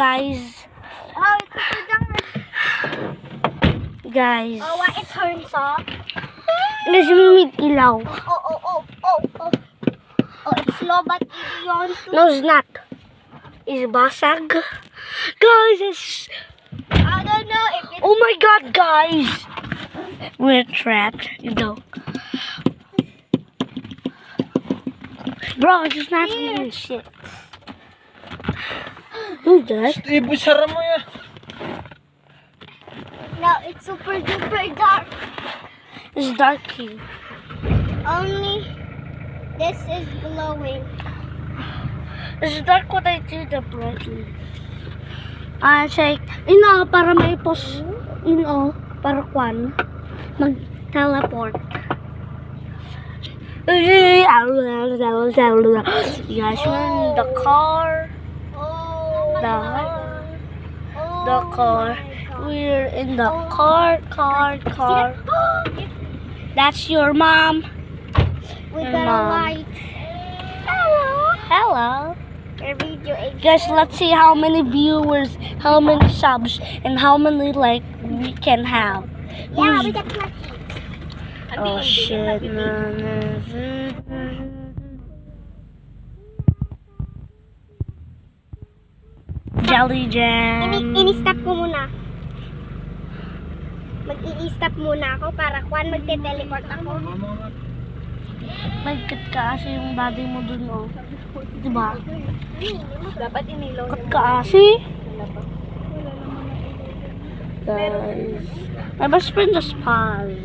guys. Oh, it's super dark. Guys. Oh, what? It turns off. Guys, may ilaw. Oh, it's slow but yun. No, it's not. It's basag. Guys, it's... I don't know if it's... Oh my god, guys. We're trapped. Bro, it's not even shit. Who's that? Steve, sara mo yan. No, it's super duper dark. It's dark here. Only this is glowing. It's dark what I do the brightly. Check. Para may post. Para kwan. Mag-teleport. You guys, we're in the car. Oh, The car. We're in the car. That's your mom. we Your got a mom. light. Hello. Our video is Guys, let's see how many viewers, how many subs, and how many like we can have. yeah, we got lucky. Oh shit. Jelly jam. Ini-stop ko muna. Mag-i-stop muna ako para kwan magte-teleport ako. May cut ka kasi yung body mo dun, oh. Diba? Dapat inilaw Cut ka kasi. Guys. My best friend just paused.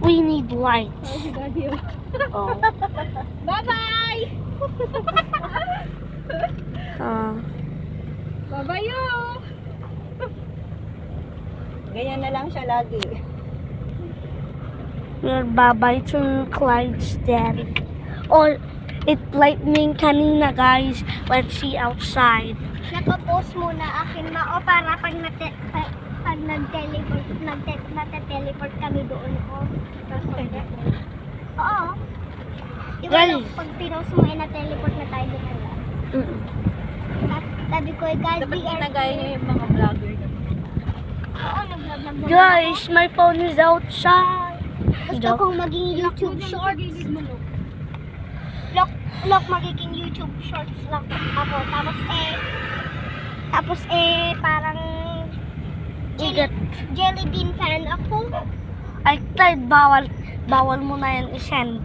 We need lights. Oh. Bye-bye! Bye-bye you! Ganyan na lang siya lagi. We're bye-bye to Clyde's daddy. Oh, it lightning kanina, guys. Let's see outside. Nakapost muna akin na o para pag nag-teleport nate-teleport kami doon o. Oo. Diba Guys. pag pinost mo na-teleport na tayo doon. Sabi ko guys, Dapat ginagaya niyo yung mga vlogger. oo, nag-vlog. Guys, my phone is outside. Gusto kong maging YouTube shorts. Look, magiging YouTube shorts lang ako. Tapos parang jelly bean fan ako. Ay, Clyde, bawal mo na yan i-send.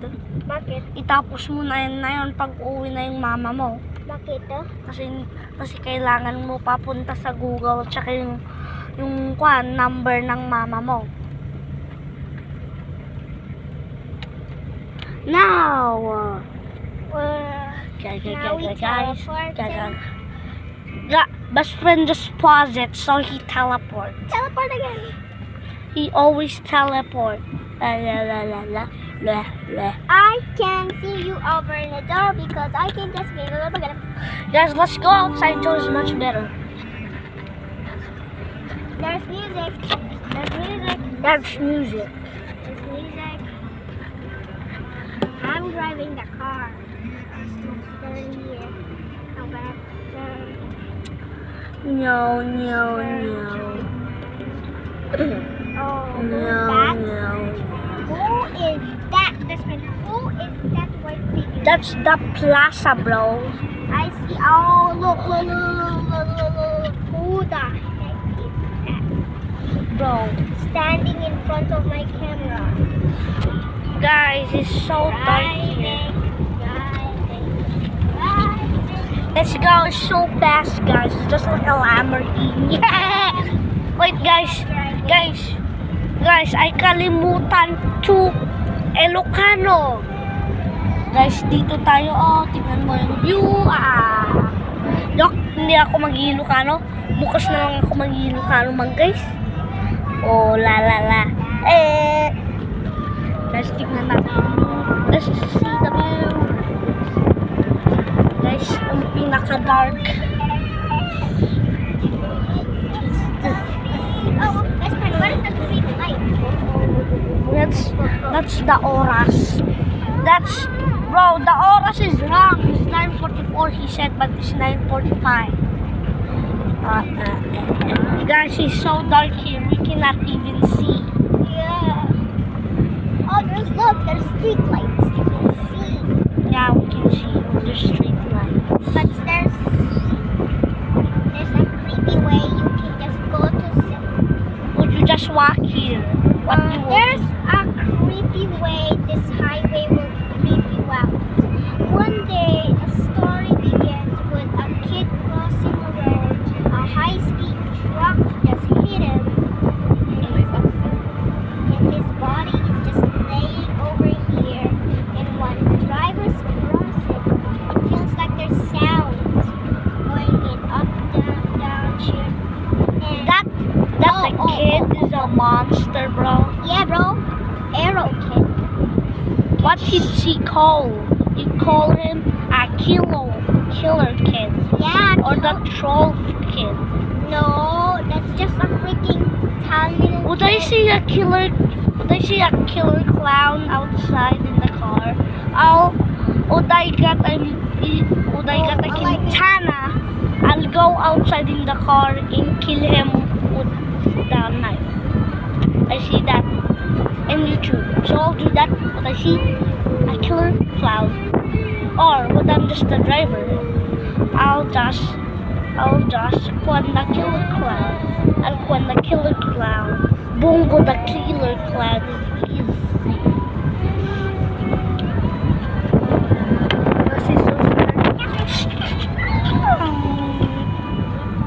Bakit? Itapos mo na yun pag uwi na yung mama mo. Bakit Kasi kailangan mo papunta sa Google tsaka yung number ng mama mo. Now, guys, best friend just paused it so he teleports. Teleport again. He always teleport. I can see you over in the door because I can just make a little bit. Guys, let's go outside so it's much better. There's music. That's music. I'm driving the car. Turn here. I'm gonna turn. No. Oh, who is that? Who is that? Who is that white figure? That's the plaza, bro. I see. Oh, look. Who the heck is that? Bro. Standing in front of my camera. Guys, it's so dark here. Let's go so fast, guys. It's just like a Lamborghini. Yeah! Wait, guys, ay kalimutan to Ilocano. Guys, dito tayo. Oh, tingnan mo yung view. Look, hindi ako mag-Ilocano. Bukas na lang ako mag-Ilocano, guys. Oh, la. Guys, tingnan natin. Let's see the view. Guys, ang pinaka-dark. Oh, best friend, what is the green light? That's the oras. Bro, the oras is wrong. It's 9:44 he said, but it's 9:45. Guys, it's so dark here. We cannot even see. Yeah. Oh, there's street lights. You can see. Yeah, we can see the street lights. But there's a creepy way you can just go to see. Would you just walk here? What you will There's do? a creepy way. This highway will creep you out. One day, a story begins with a kid crossing a road. A high-speed truck just hit him, and his body is just laying over here. And when the driver's crossing, it feels like there's sounds going in up, down, down, shift. And That the kid is a monster, bro. yeah, bro. Arrow kid. What did he call? You call him a killer kid. Yeah. Or the troll kid. No, that's just a freaking tiny. Would I see a killer clown outside in the car? Would I get a Quintana? I'll go outside in the car and kill him with the knife. I see that in YouTube. So I'll do that when I see a killer clown. Or when I'm just the driver, I'll just put the killer clown. I'll put the killer clown. Bongo the killer clown is This is so scary.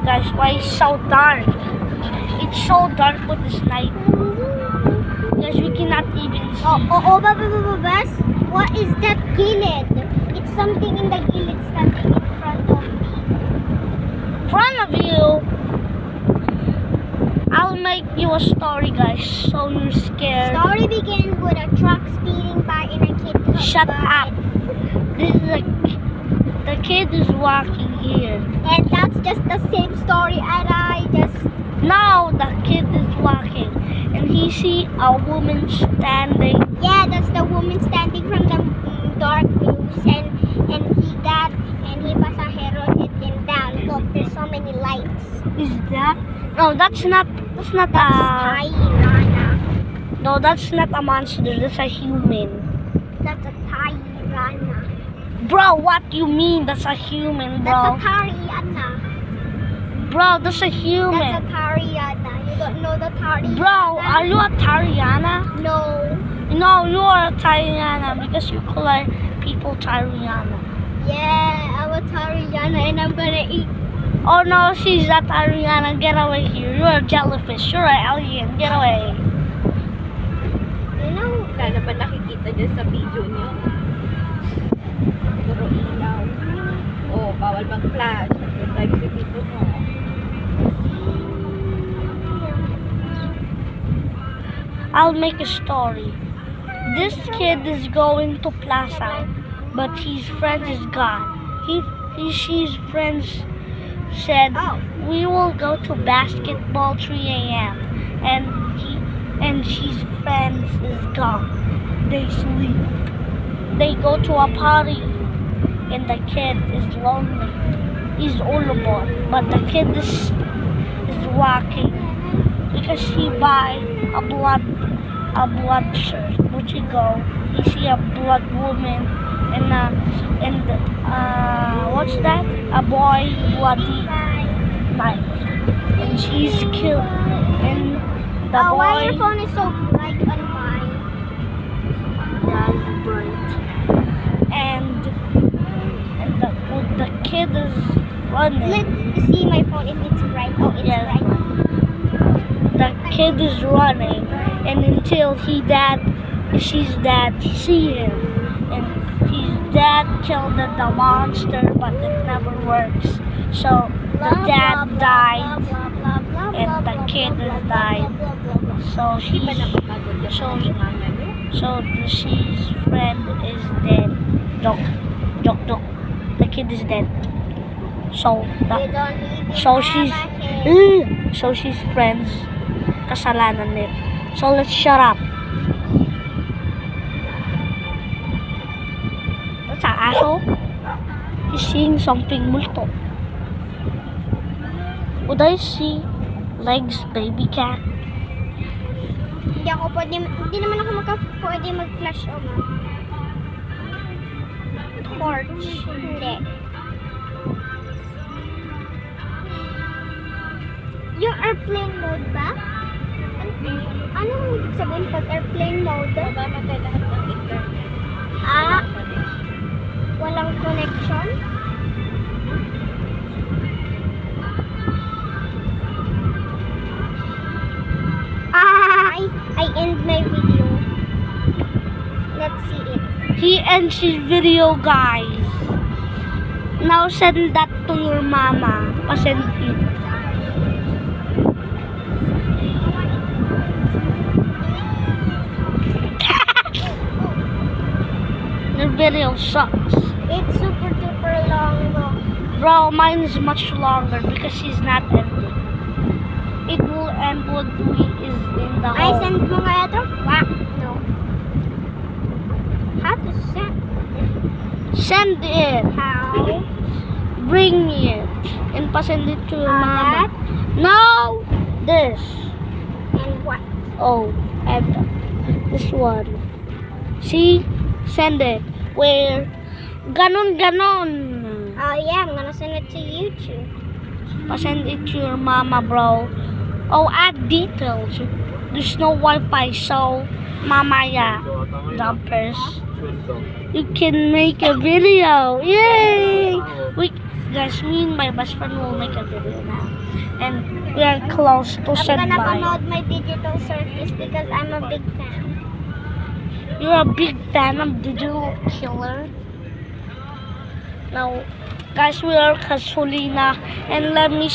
Guys, why it's so dark? It's so dark with this night. Guys, we cannot even see. Bas, what is that gilid? It's something in the gilid standing in front of me. Front of you. I'll make you a story, guys, so you're scared. Story begins with a truck speeding by and a kid comes Shut by. up. This is the kid is walking here. And that's just the same story and I just... Now the kid is walking and he see a woman standing. Yeah, that's the woman standing from the dark news and he pasahero hitting down. Look, there's so many lights. Is that? No, that's not That's Rana. no, that's not a monster. That's a human. That's a Rana. Bro, what do you mean that's a human, That's bro? a Tariana. Bro, that's a That's a human. Tariana. You don't know the Tariana? Bro, are you a Tariana? No. No, you are a Tariana because you call people Tariana. Yeah, I'm a Tariana and I'm gonna eat. Oh no, she's a Tariana. Get away here. You're a jellyfish. You're an alien. Get away. You know, Wala na ba nakikita dyan sa video niyo? Puro ilaw. Oh, bawal mag-flash. Mag-drive si dito mo. I'll make a story. This kid is going to Plaza, but his friend is gone. His friends said we will go to basketball 3 a.m. and his friends is gone. They sleep. They go to a party and the kid is lonely. He's all alone, but the kid is walking because he buy a blood shirt. Would you go? You see a blood woman and what's that? A boy bloody knife, and she's killed. And the why boy. your phone is so bright on mine? Yeah, it's bright. And the kid is running. Let's see my phone if it's bright. Oh, it's Yes. bright. The kid is running, and until his dad see him, and his dad killed the monster, but it never works. So the dad died, and the kid has died. So Di ba napapagod yung So- mga mama niyo? his friend is dead. Joke. The kid is dead. So You don't need to So have she's a kid. so she's friends kasalanan nit. So let's shut up. That's an asshole. He's seeing something multo. Would I see legs, baby cat? Hindi naman ako pwede mag-flash on. Torch. Hindi. Yung airplane mode ba? Ano ang ibig sabihin pag airplane mode? Mamamatay lahat ng internet. Ah, walang connection? I end my video. Let's see it. He ends his video, guys. Now send that to your mama. Pasend it. Your video sucks. It's super duper long though. Bro, mine is much longer because she's not ending. It will end what we is in the Ay, hole. send mo nga ito? Wow. No. How to send? Send it. How? Bring it. And pasend it to your mama. That? No! This. And what? Oh, and this one. See? Send it. Where? Ganon. Oh yeah, I'm gonna send it to YouTube. Pasend it to your mama, bro. Oh, add details. There's no Wi-Fi, so mamaya, dumpers. You can make a video. Yay! Guys, me and my best friend will make a video now. And we are close to I'm set gonna by. download my digital service because I'm a big fan. You're a big fan of Digital Killer. Now, guys, we are Kasulina, and let me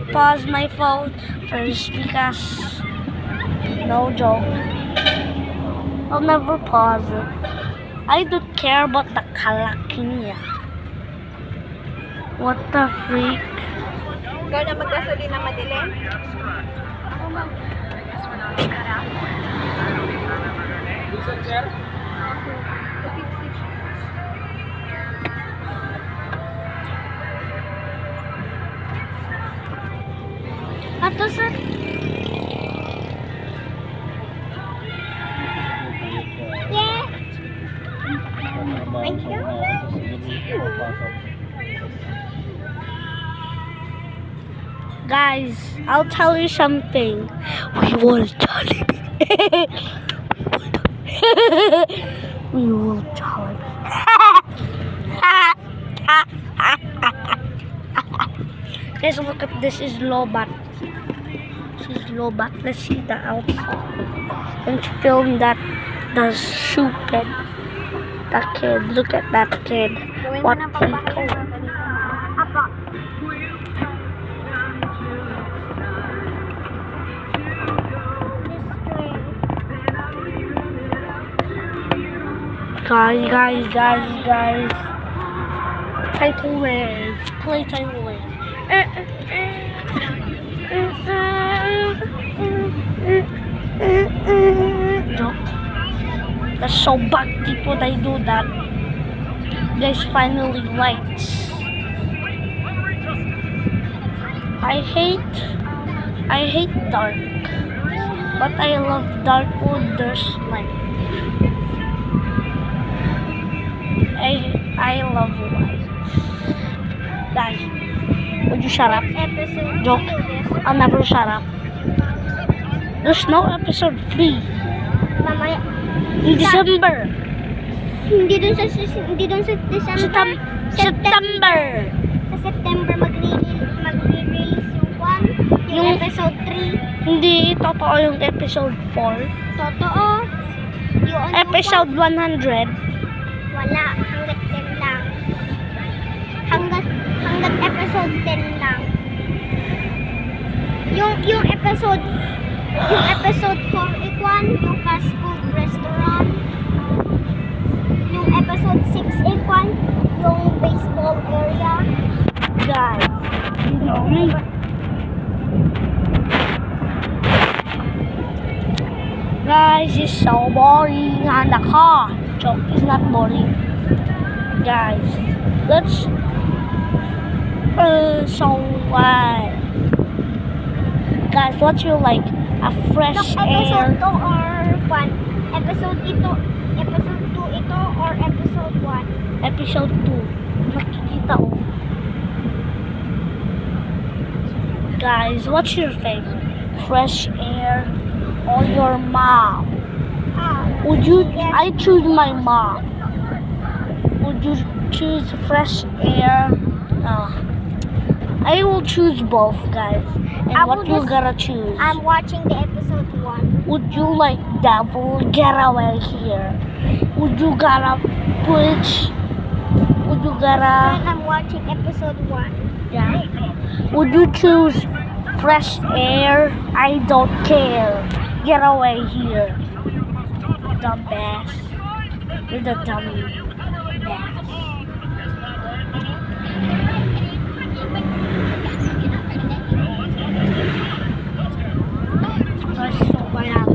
pause my phone first because no joke. I'll never pause it. I don't care about the kalakinya. What the freak? Ikaw na maggasolina madilim? Ato sir. Yeah. Thank you. Guys, I'll tell you something. We will Jollibee. We will Jollibee. Guys, look at this. Is Lobat. This is Lobat. Let's see the outside. And film that the stupid. The kid. Look at that kid. Gawin mo What ng he pagbahay told. ng ganito. Apa. Guys. Title wave. Play title wave. Joke. That's so bad people they do that. Guys, finally lights. I hate dark. But I love dark when there's light. I love light. Guys, would you shut up? Episode Joke. 2, yes. I'll never shut up. There's no episode 3 Mamaya. in December. Hindi dun sa December. September. Sa September magre-release yung Yung- episode 3. Hindi totoo yung episode 4. Totoo. Yung Episode 100. wala. Hanggat 10 lang. Hanggat episode 10 lang. Yung episode 4 ikwan, yung fast food restaurant. Yung episode 6 ikwan, yung baseball area. Guys, you know me. Guys, it's so boring on the car. Joke, it's not boring. Guys, let's so Guys, what's your like a fresh Episode air? 2 or 1? Episode 2 ito or episode 1? Episode 2. Nakikita ko. Guys, what's your favorite? Fresh air or your mom? Would you? I choose my mom. Would you choose fresh air? I will choose both, guys. And I what will you just- gotta choose? I'm watching the episode 1. Would you like devil get away here? Would you gotta push? Would you gotta? And I'm watching episode 1. Yeah. Would you choose fresh air? I don't care. Get away here. Dumb bass. You're the dummy bass. Guys, so bad.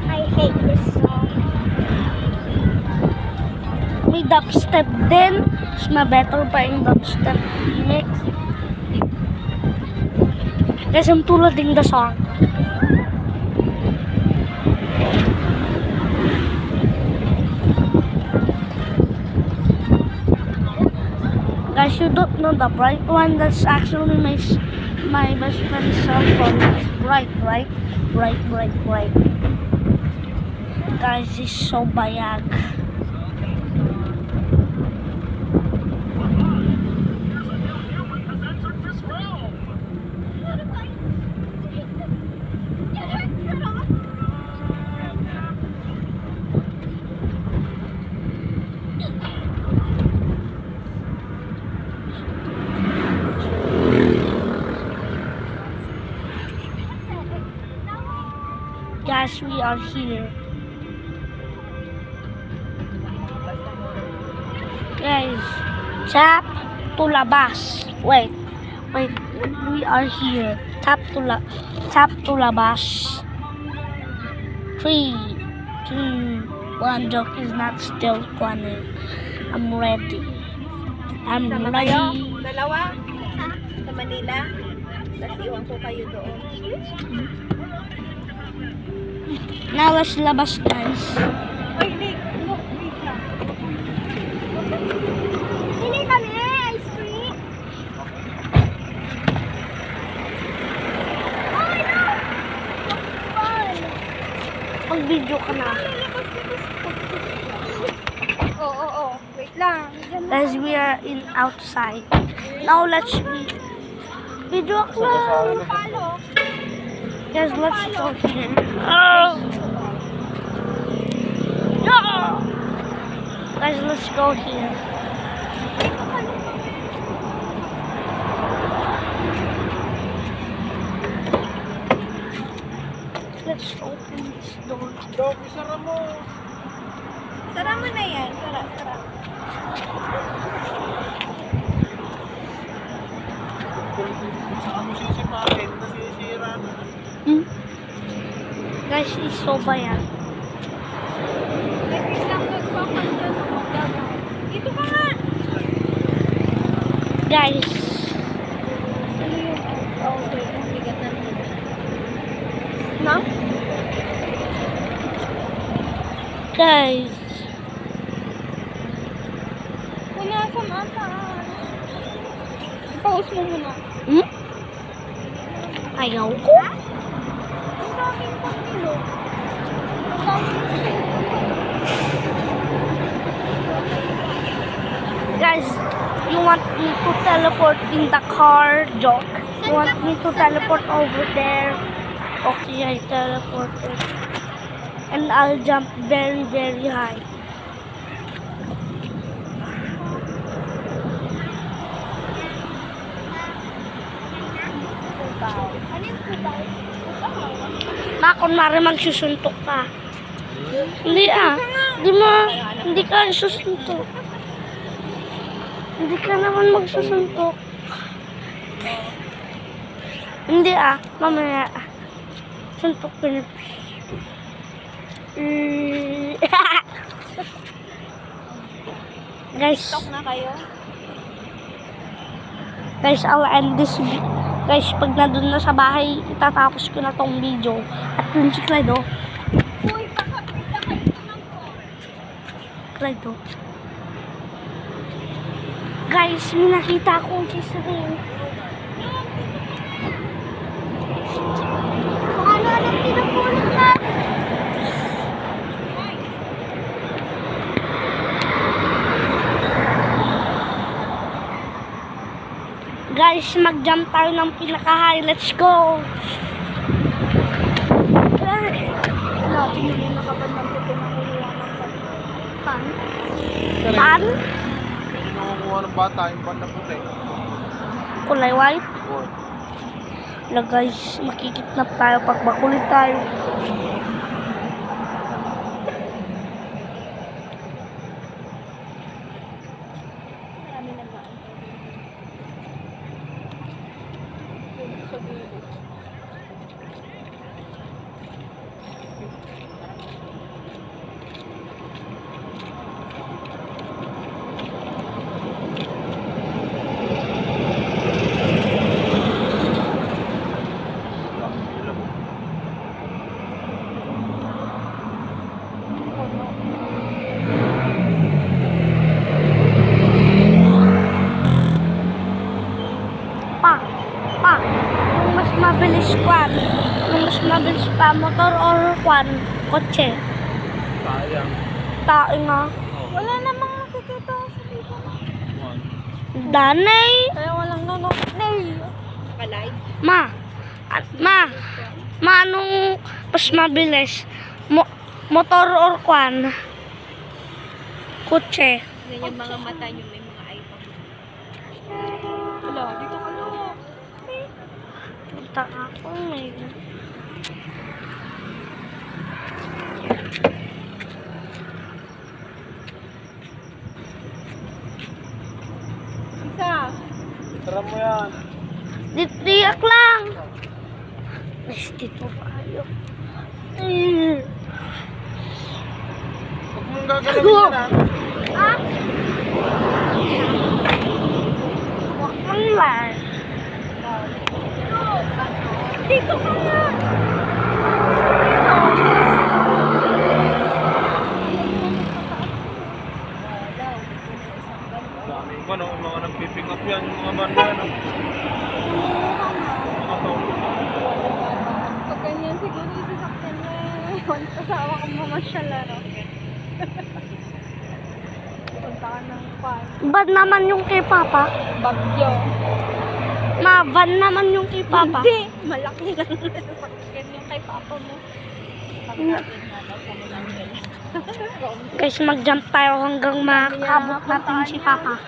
I hate this song. May dubstep din. Mas ma-better pa yung dubstep remix. Kasi ang tulad din the song. Guys, you don't know the bright one. That's actually my best friend's cell phone. It's bright, right? Bright. Guys, it's so bayag. Guys, we are here. Guys, tap to labas. Wait. We are here. Tap to labas. 3, 2, 1. Joke is not still funny. I'm ready. I'm Sama kayo? ready. Dalawa? Sa Manila? Tapos iwan ko kayo doon. Now let's labas, guys. Ay, Nick! Look, wait lang. Hindi kami, ice cream. Oh no! Fun! Mag-video ka na. Oo. Wait lang. Guys, we are in outside. Now let's video ka lang. Palo. Guys, let's go here. Oh. No. Guys, let's go here. Let's open this door. Sara mo na yan. Sara. Hmm? Guys, it's so bad. Wait lang, nagpapanda na. Dito ka nga! Guys, Okay, ang bigat na nila. no? Guys, Wala sa mata. Pause mo muna. hmm? Ayaw ko. Ang daming pagkilo. Ang daming Guys, you want me to teleport in the car? Joke. You want me to teleport over there? Okay, I teleported. And I'll jump very, very high. Ano yung kubaw? Ma, kunwari magsusuntok ka. Hindi hindi ka susuntok. Hindi ka naman magsusuntok. Hindi mamaya. Suntok ka na. Guys, Talk na kayo. guys, I'll end this guys, pag nandun na sa bahay, itatapos ko na tong video. At yung si Clyde, oh. Uy, pakapita kayo naman ko. Clyde, oh. Guys, may nakita akong kisrin. Kung ano-anong pinupulot na. Guys, mag-jump tayo ng pinaka-high. Let's go! Natin yung nakabad ng puto na kuluwa ng Pan? Pan? Kinukuha ng bata, yung pan na puti. Kulay white? Or, Wala guys, makikitnap tayo pag makulit tayo. Marami na ba? Sa dulo. Pa, yung mas mabilis kwan, yung mas mabilis pa, motor or kwan, kotse. sayang. Tayo nga. Wala namang nakikita sa dito. Danay. Kaya walang nanoknay. Nakalive? Ma, anong mas mabilis? Motor or kwan? Kotse. Yan yung mga mata nyo, may mga iPhone. Wala, dito ka lang. Punta ako, may... Isa. Tara mo yan. Tiyak lang. Guys, dito tayo. Huwag mong gagalawin yan, ha? Ah? Huwag kang lang. Dito ka nga. Dami ko, no? Mga nagpipick up yan, yung mga banda, no? Mga tao. Pag ganyan siguro yung sasakyan niya. Ewan, kasawa kang mamasyal, ano? Punta ka ng pan. Van naman yung kay Papa. Bagyo. Ma, van naman yung kay Papa. Hindi. Malaki lang na sasakyan yung kay papa mo. Pagkakit na daw sa Milanggel. Guys, mag-jump tayo hanggang makakabot natin si Papa.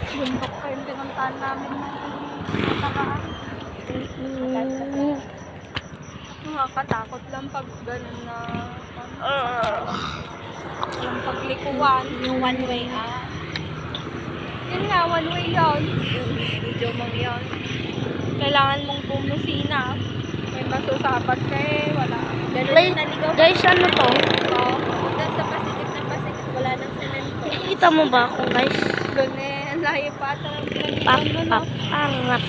Bundok pa yung pinuntahan namin ng nakaraan. Nakakatakot lang pag ganun na yung paglikuan, yung one way yun nga, one way yun. Video mong yun. Kailangan mong bumusina. May masusabat ka eh, wala. Ganun Guys, yung naligaw. guys, ano to? Oo. Hanggang sa pasikip na pasikip, wala nang semento. Nakikita mo ba ako, guys? Doon eh, ang layo pa ata ng pinag-iwan doon. No? Paparangat.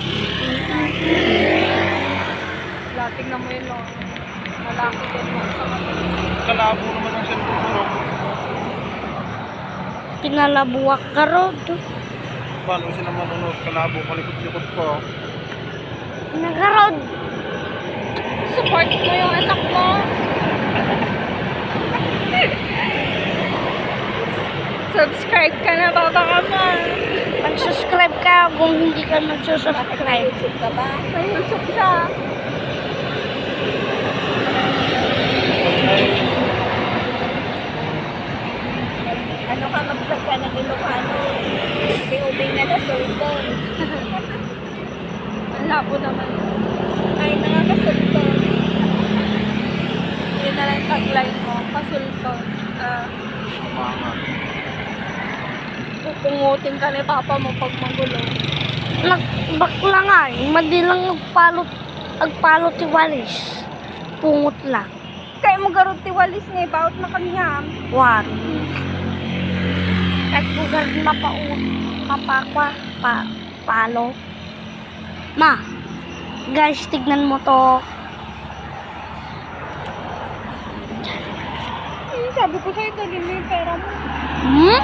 Tingnan mo yun, no? Malaki doon mo sa kanila. Kalabo naman ang cellphone mo, no? Pinalabuwak ka road. Paano sila manunod? Kalabo, palikot-likot ko. Nag-road. Support mo yung anak mo. Subscribe ka na, baba ka mo. Mag-subscribe ka kung hindi ka mag-subscribe. YouTube ka ba? May YouTube siya. Ano ka, mag-vlog ka ng Ilocano. Ubing na nasultong. Ang labo naman. Ay, nakakasultong. Yun na lang tagline mo. Kasultong. Mga. Pupungutin ka ni Papa mo pag magulo. Nagbakla nga eh. Madilang agpalot ti walis. Pungot lang. Kaya mo garot ti walis nga, baot na kanyam. One. At bugal mapakwa, palo. Ma, guys, tignan mo to. Sabi ko sa'yo, dalhin mo yung pera mo. Hmm?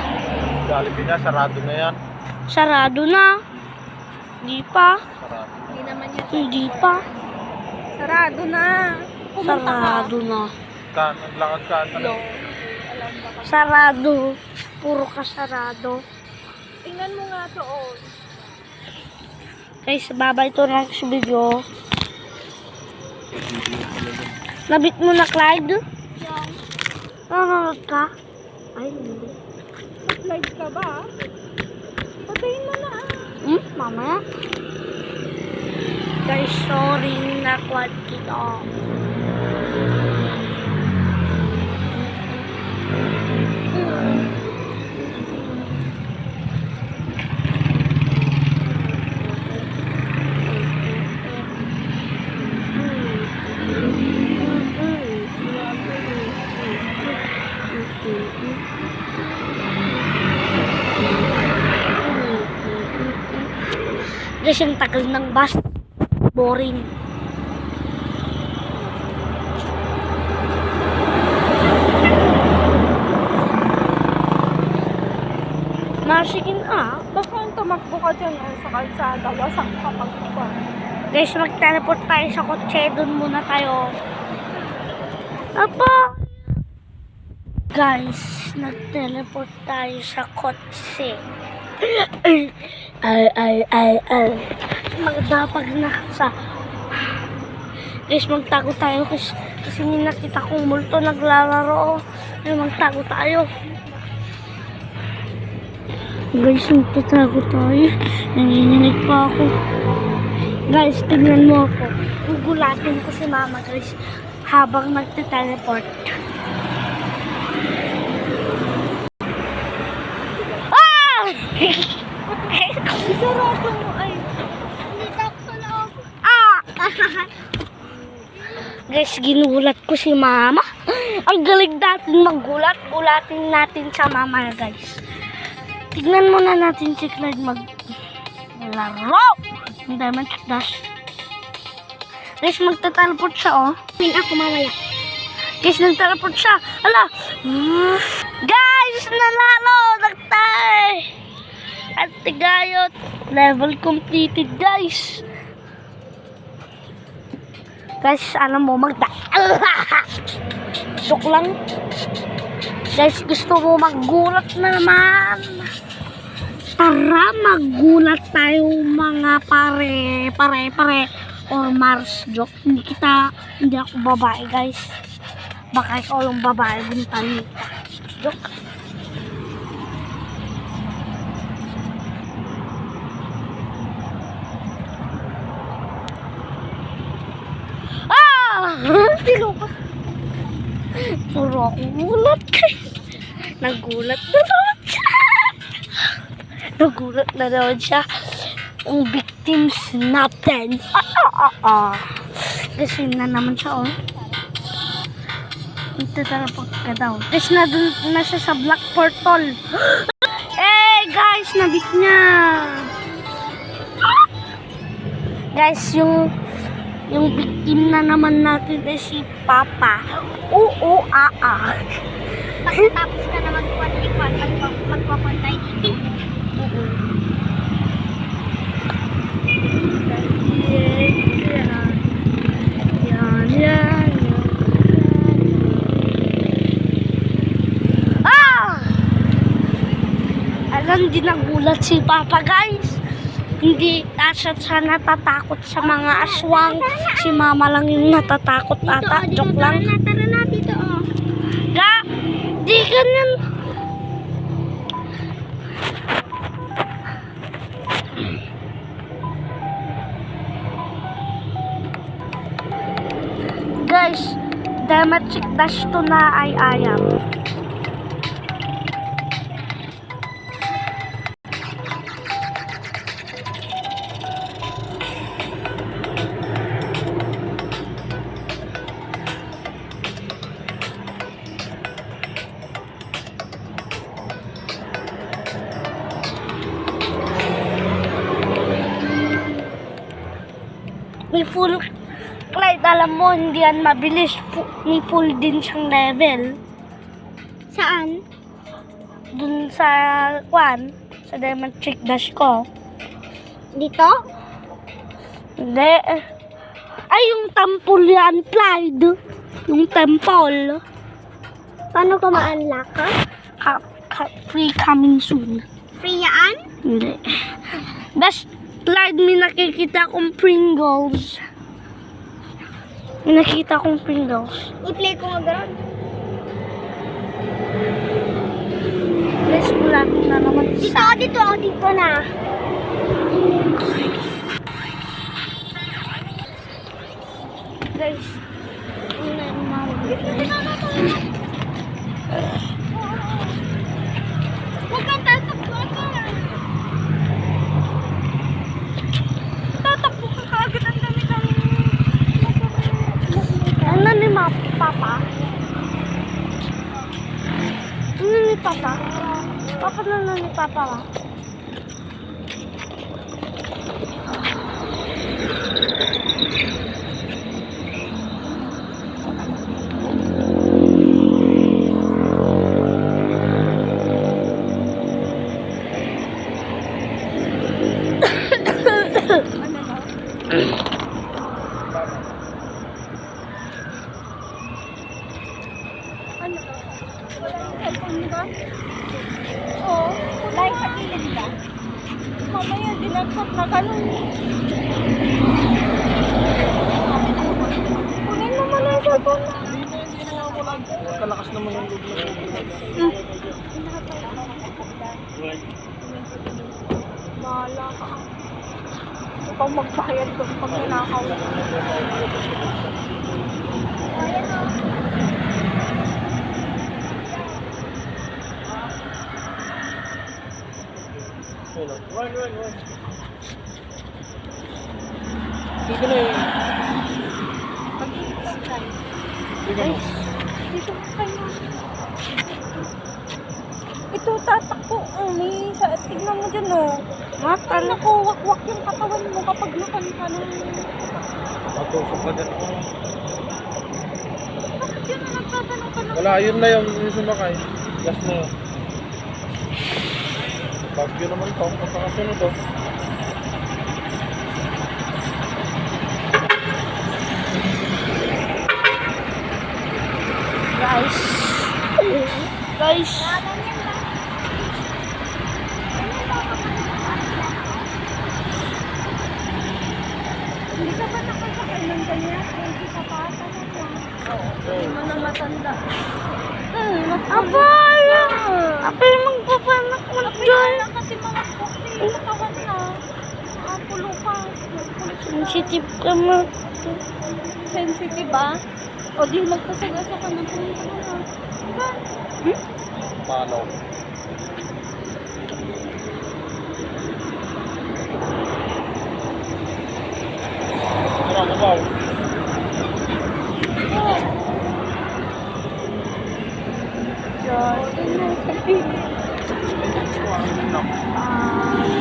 Jollibee niya, sarado na yan. Sarado na. Hindi pa. Sarado. Hindi naman yun. Hindi pa. Sarado na. Pumunta ka. Sarado na. Naglakad ka. Hello. Alam ba ka? Sarado. Puro ka sarado. Tingnan mo nga doon. Guys, babay to ng video. Nabit mo na, Clyde? Yan. Nanonood ka? Ay, hindi. Slide ka ba? Patayin mo na. Mamaya. Guys, sorry na quad kita. Guys, yung tagal ng bus. Boring. Masigin Baka ang tumakbo ka dyan sa kalsada. Wasak ka pagbuka. Guys, mag-teleport tayo sa kotse. Doon muna tayo. Apa? Guys, nag-teleport tayo sa kotse. Ay. Magdapag na sa... Guys, magtago tayo kasi may nakita kong multo naglalaro. Ay, magtago tayo. Guys, magtatago tayo. Nanginginig pa ako. Guys, tignan mo ako. Gugulatin ko si mama, guys, habang nagte-teleport. Ah! Isarado mo ay. Dito ako sa loob. Ah! Guys, ginulat ko si mama. Ang galing natin maggulat. Gulatin natin sa mama, guys. Tignan muna natin si Clyde maglaro. Ang diamond dash. Guys, magta-teleport siya, oh. Pin ako mamaya. Guys, nag-teleport siya. Ala! Guys, nalalo! Nagtay! At tigayot. Level completed, guys. Guys, alam mo, Joke lang. Guys, gusto mo maggulat na naman. Tara, maggulat tayo mga pare or Mars joke. Hindi ako babae, guys. Baka ikaw yung babae, buntan. Joke. Sino ka? Puro ako gulat, guys. Nagulat na naman siya. Nagulat na naman siya. Ang victims natin. Kasi na naman siya, oh. Ito talagang ka daw. Kasi na siya sa black portal. Eh, guys, nabit niya. Guys, yung victim na naman natin ay si Papa. Pagkatapos ka na magpapuntay. Yan. Alam, di nagulat si Papa, guys. Hindi siya natatakot sa mga aswang. Si Mama lang yung natatakot ata. Joke lang. Tara na, dito, oh. Di ganyan. Guys, Dematic Dash to na ay ayam. alam mo, hindi yan mabilis. May full din siyang level. Saan? Dun sa, sa Diamond Trick Dash ko. Dito? Hindi. Ay, yung temple yan, Clyde. Yung temple. Paano ko ma-unlock ka? Free coming soon. Free yan? Hindi. Dash, Clyde, may nakikita kong Pringles. May nakita kong Pringles. I-play ko nga gano'n. Guys, wala na naman Dito na. Guys, Huwag kang tatakbo ka. Tatakbo ka kaagad, ang dami kang... ano ni Papa? Ano ni Papa? Papa na ni Papa ba? Ano? Wala yung cellphone mo ba? Oo. Kulay sa kilid ba? Mamaya, dinagsak na ganun. Kunin mo muna yung cellphone mo. Hindi na nga wala. Kalakas naman ang loob na Bahala ka. Ikaw magbayad doon pag ninakaw. Sige na eh. Sige na. Dito ka kayo. Ito tatakbo. May sa tignan mo dyan oh. Ay naku, wak-wak yung katawan mo kapag nakan ka ng... Matusok ka dyan. Bakit yun na nagtatanong ka ng... Wala, yun na yung sumakay. Last na yun. Bagyo naman to. Pagkakasunod to. Guys. Hindi ka ba nakasakay ng ganyan? Hindi ka pa talaga. Hindi mo na matanda. Abay! Abay, magpapanak mo dyan. Wala kasi mga puti. Katawan na. Pulupas. Sensitive ka mo. Sensitive ba? O di magpasagasa ka ng pumunta ka na. Diba? Palaw. Ano ba?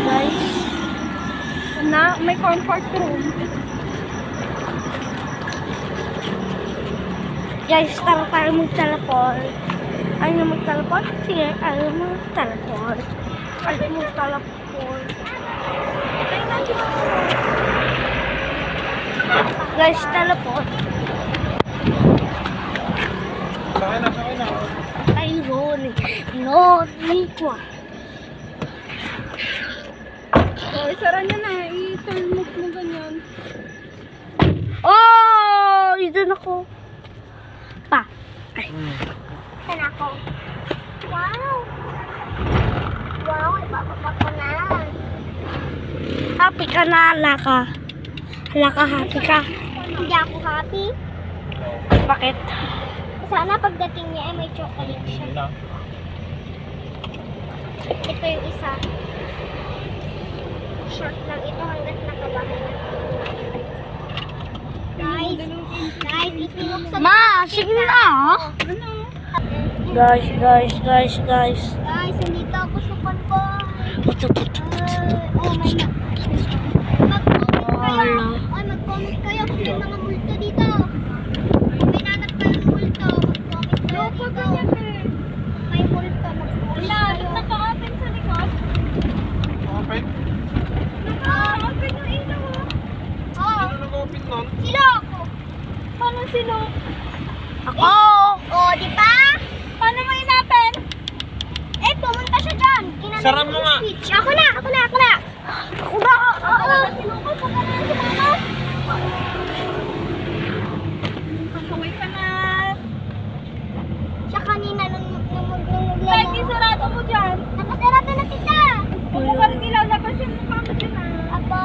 Guys. Na, may comfort room. Guys, tara tayo mag-teleport. Ayaw na mag-teleport? Sige, ayaw mag-teleport. Ayaw mag-teleport. Guys, teleport. Sakay na. Ay, Ronnie. Ronnie ko. O, isara niya na. I-turn move mo ganyan. Oh! Ito na ko. Pa. Ay. Saan ako? Wow! Wow, ibababa ko na. Happy ka na, Laka. Laka, happy ka. Hindi ako happy. Bakit? Sana pagdating niya ay may chocolate siya. Na. Ito yung isa. Short lang ito hanggat nakabahay na. Guys, itinuksan Ma, sige na. Ano? Guys. Guys, nandito ako sa convoy. Oh my God. Mag-comment kayo. Ay, mag-comment kayo kung may mga multo dito. Ako! Oh, di ba? Paano mo inapin? Eh, pumunta siya dyan. Sara mo nga. Switch. Ako na. Ako na! Oo. Sinukol ko pa na si mama. Pasaway ka na. Siya kanina nung Lagi sarado mo dyan. Nakasarado na kita. Huwag mo pa rin ilalabasin mo kami dyan ah. Apa.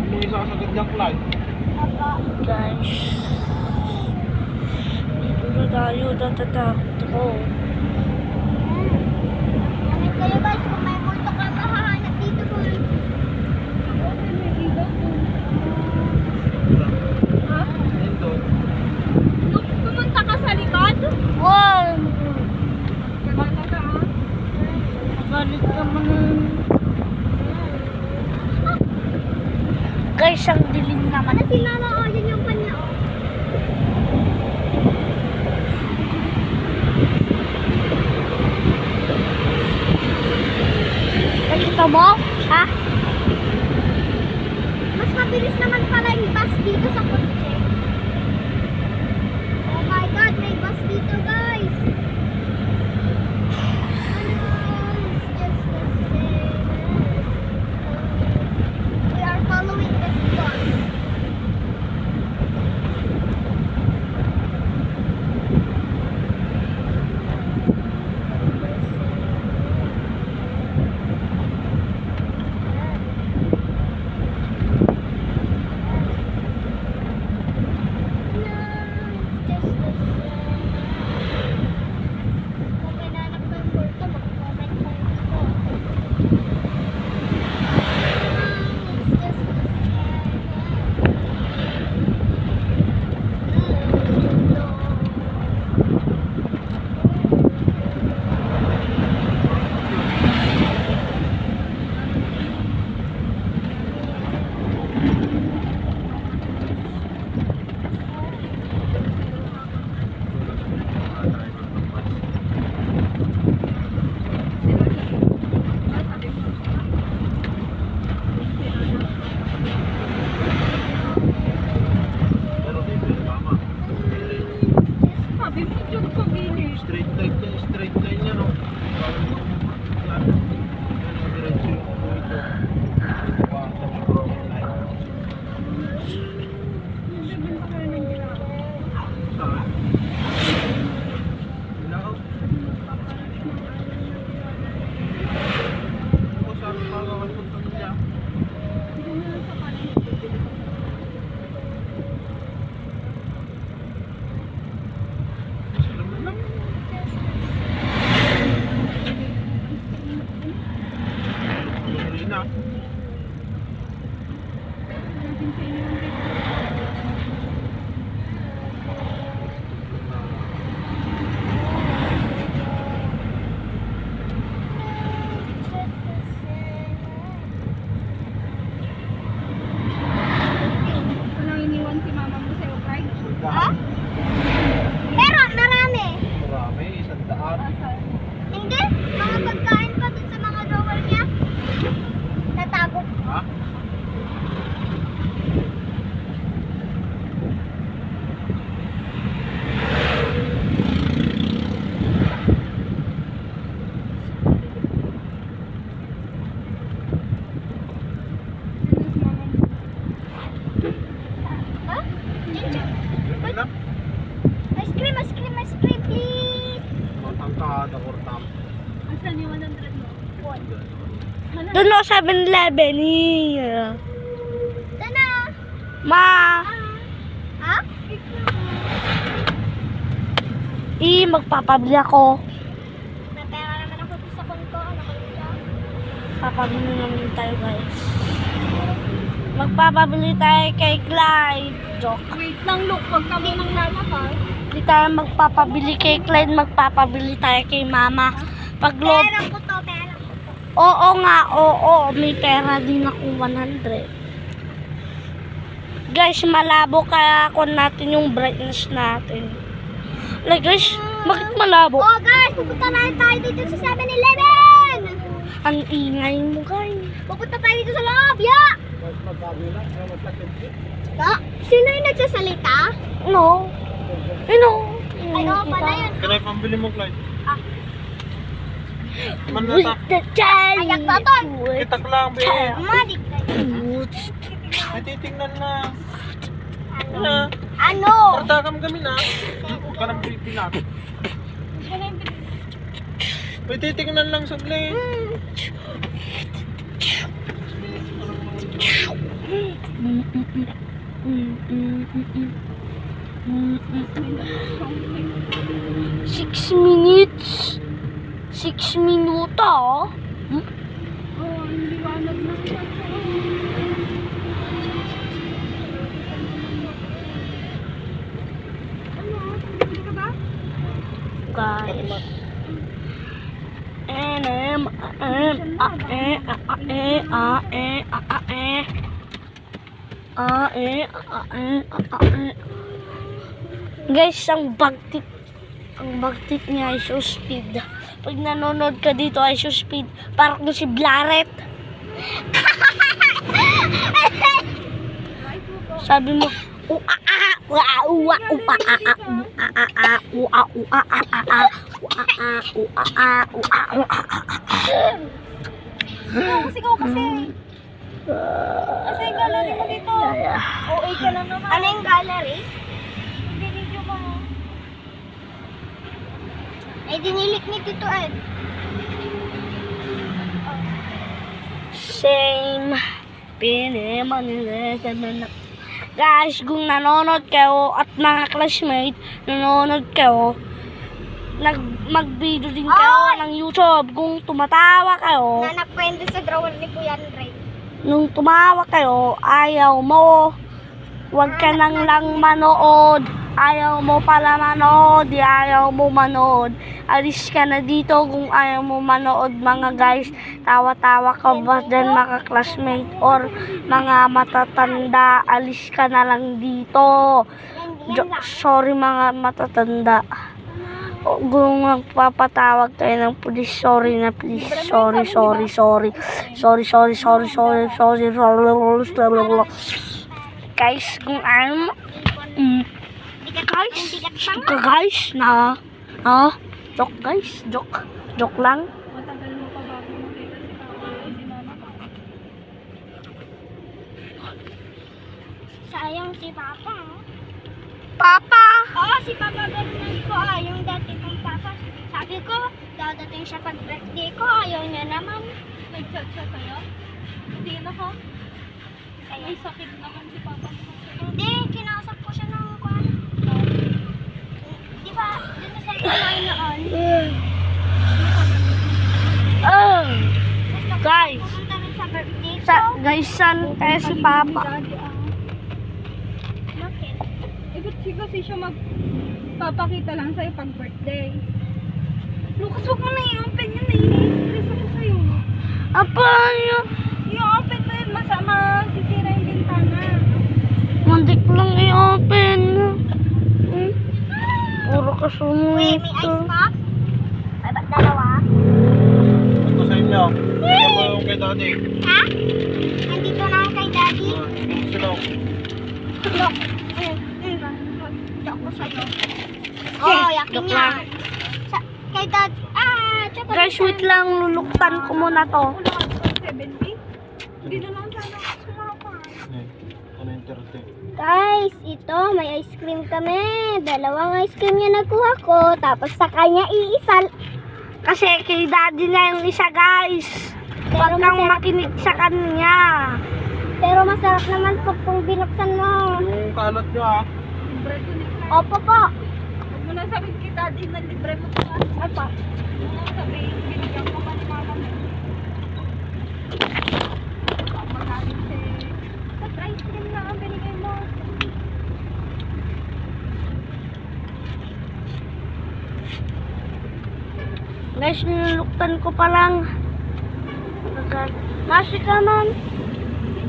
Yung isa sa yung flag. Apa. Guys. Dito na tayo. Natatakot ako. Ingat kayo guys, kung may multo ka mahahanap dito boy. Ha? Ayun doon. Nung pumunta ka sa likod? Wow! Gagana ka ah. Magalit naman nun. Guys, ang dilim naman. Ano si mama? Oh, yun yung kanya oh. Nakita mo? Ha? Mas mabilis naman pala yung bus dito sa kotse. Oh my God, may bus dito guys. It's just the same. We are following this bus. Kung may nanap ng multo, mag-comment kayo dito. It's just the Pero dito yung mama. Sabi mo dyan sa gilid. Straight line niya, no? Yan. Yan yung diretso yung dito. Wow, sa may broken line. Saan? Ilaw? Ako saan makakapunta niya? Marina. Walang iniwan si mama mo sa'yo, Craig. Ha? Pero marami. Marami, 100. Hindi. Mga pagkain pa dun sa mga drawer niya. Natago. Ha? Ha? Ginger. Ganun lang. Ice cream, please. Matangkada or tam. Asan yung 100 mo? Doon ako 7-Eleven. Yeah. Sana. Ma! Ha? Magpapabili ako. May pera naman ako sa konto. Ano ko lang? Papabili naman tayo, guys. Magpapabili tayo kay Clyde. Joke. Wait lang, look. Huwag ka munang lalabas. Hindi tayo magpapabili kay Clyde. Magpapabili tayo kay Mama. Pag loob. Pera ko to. Oo nga, oo. May pera din ako 100. Guys, malabo kaya ako natin yung brightness natin. Like guys, bakit malabo? Oh guys, pupunta na tayo dito sa 7-Eleven. Ang ingay mo, guys. Pupunta tayo dito sa loob, ya! Sino yung nagsasalita? No. You know. Ay, bili mo, Clyde? Ah. With Manata. the jelly. Ayak na to. Kitak lang, be. Madi ka. May titingnan na. Ano? Na. Ano? Partakam kami na. Huwag ka nang pinat. May titingnan lang saglit. Six minutes. 6 minuto. Oh, hindi liwanag na. Ano? Bibili ka ba? Guys. Guys, ang bagtit niya ay so speed. Pag nanonood ka dito ay so speed. Parang si Blaret. Sabi mo, Sigaw kasi. Kasi yung gallery mo dito. OA ka lang naman. Ano yung gallery? Hindi video mo. Ay, dinilik ni Tito Ed. same. Guys, kung nanonood kayo at mga classmate, nanonood kayo, mag-video din kayo ng YouTube. Kung tumatawa kayo, Nanakwento sa drawer ni Kuya Andre. nung tumawa kayo, ayaw mo. Huwag ka nang lang manood. Ayaw mo pala manood. Ayaw mo manood. Alis ka na dito kung ayaw mo manood, mga guys. Tawa-tawa ka ba dyan, mga classmate or mga matatanda? Alis ka na lang dito. Sorry, mga matatanda. O, kung nagpapatawag kayo ng pulis, sorry na please. Sorry. Guys, kung ano, guys, joke lang. Matagal mo pa bago makita si Papa. Sinama ka. Sayang si Papa. Papa! Oo, si Papa Bernard ko. Yung dati kong Papa. Sabi ko, dadating siya pag birthday ko. Ayaw niya naman. Nag-chat siya sa'yo? Hindi na ka? May sakit naman si Papa mo. Hindi, kinausap ko siya ng kwan. Di ba, dito sa kumain noon. Guys, Pupunta rin sa birthday ko. guys, san kaya si Papa? Bakit? Eh, kasi siya magpapakita lang sa'yo pag birthday. Lucas, huwag mo na i-open yun. Nai-stress ako sa'yo. Apa yun? I-open mo yun. Masisira yung bintana. Mandik lang i-open. Puro Uy, may kasumito. ice pop? Ay, ba't dalawa? Ito sa inyo. Bigyan mo yung kay daddy. Ha? Nandito na ang kay Daddy. Sila. Look. Joke ko sa'yo. Oh, yakin Joke niya. lang. Kay Dad. Chocolate. Guys, wait lang. Luluktan ko muna to. 70? Hindi na lang sana ako sumapa. Ano yung 30? Guys, ito, may ice cream kami. Dalawang ice cream yung nakuha ko. Tapos sa kanya iisa. Kasi kay daddy na yung isa, guys. Huwag kang makinig sa kanya. Pero masarap naman po kung binuksan mo. Yung kalat nyo ah. Libre ko ni Clyde. Opo po. Huwag mo na sabihin kay Daddy na libre mo ito. Opo. Huwag mo na sabihin, binigyan ko pa ni Mama mo. Magaling Ba't ice cream na ang binigay mo? Guys, niluluktan ko pa lang. Masi ka, ma'am.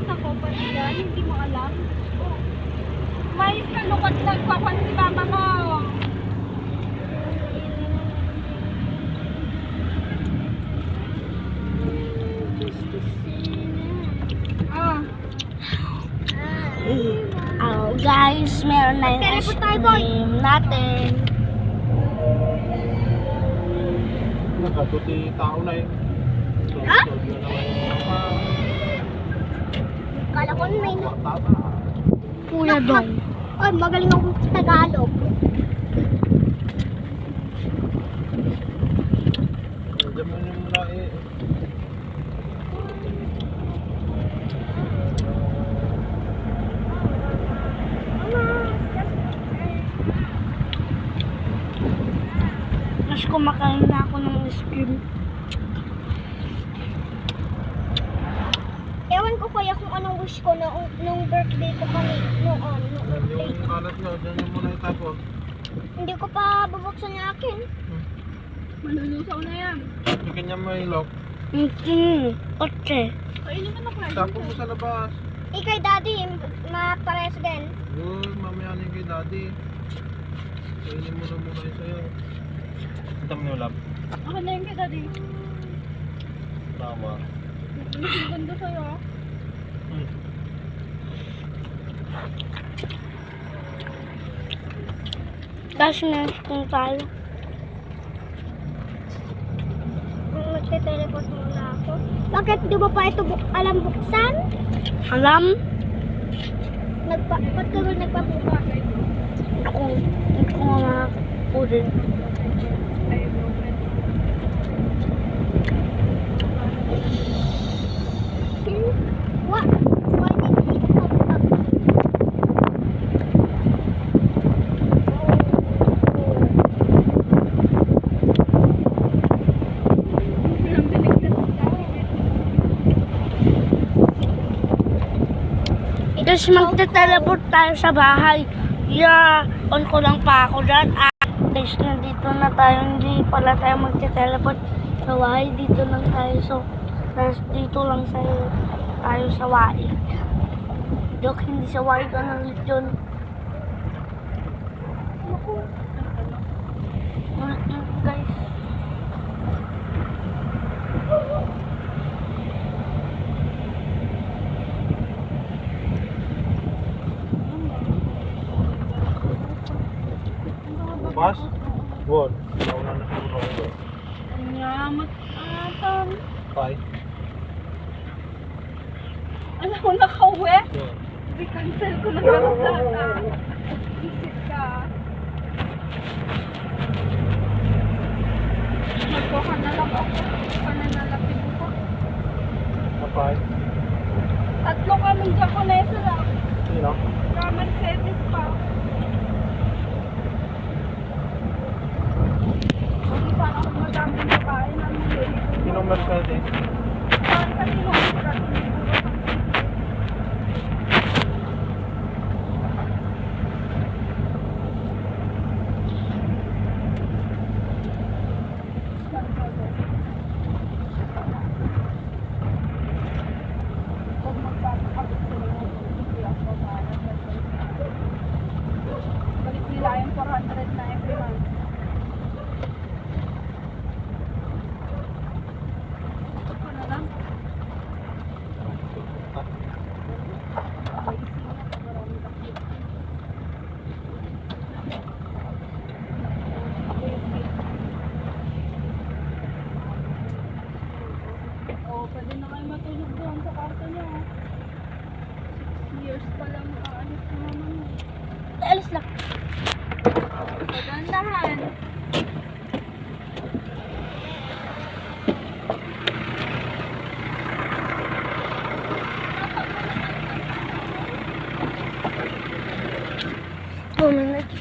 Ako pa yan, hindi mo alam. Mayos ka lukat nagpapan si Mama mo. Ah, Oh, guys, meron na yung ice Magteleport tayo, boy. cream natin. Buti tao na eh. Ha? Solve na naman yung mga Kala ko may... tama. Kuya Dong. Ay, magaling ako sa Tagalog. Diyan mo yung muna eh. Mas kumakain na ako ng ice cream. Ewan ko kaya kung anong wish ko nung birthday ko kami noon. Yung kalat nyo, dyan yung muna itapon. Hindi ko pa bubuksan yung akin. Malulusaw na yan. Bigyan niya may lock. Kotse. Kainin mo na pa. Tapon mo sa labas. Kay daddy, mapares din. Uy, mamaya na yung kay daddy. Kainin mo na muna yung sa'yo. Kita mo yung lab. Ako na yung kita din. Tama. Ang ganda sa'yo. Tapos meron kung tayo. Magte-teleport muna ako. Bakit di ba pa ito alam buksan? Alam? Ba't ka ba nagpapuka? Hindi ko nga makakurin. What? Why did it pop up? Ang bilig na Tapos magte-teleport tayo sa bahay. Yeah, on ko lang pa ako dyan. Guys, nandito na tayo. Hindi pala tayo magte-teleport sa bahay. Dito lang tayo. So, tapos dito lang tayo sa bahay. Joke, hindi sa bahay ka ng yun. Ulit yun, guys. Bas? Bon. Nauna na siguro ako. Yamat atan. Bye. Alam ko nakauwi. Yeah. I-cancel ko na lang lahat. Isip ka. Magkuha na lang ako. Pananalapin ko. Bye. Tatlo kaming Japonesa lang. Sino? Mercedes pa. Hindi sana ako madaming babae na muli. Sinong Mercedes? Saan kanina ako parating? Kung magpapakabit sila ng hindi ako para balik nila yung 400 na every month. Ako na lang. Oh, pwede na kayo matulog doon sa kwarto niyo. 6 years pa lang aalis na naman mo. Alis lang. Pagandahan.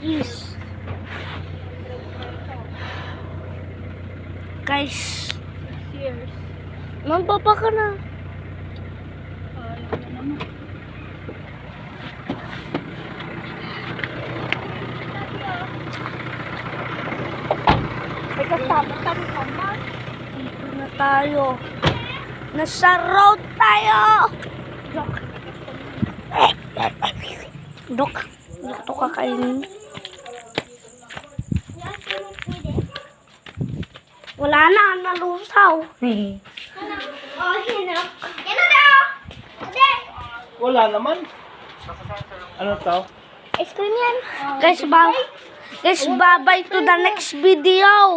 Please. Guys, 6 years. mampapa ka na. Ayaw na naman. May kasama kami naman. Dito na tayo. Nasa road tayo. Dok, dito kakainin. Wala na, nalusaw. Oh, yun na. Yan na daw! Ate! Wala naman. Ano to? Ice cream yan. Guys, bye to the next video.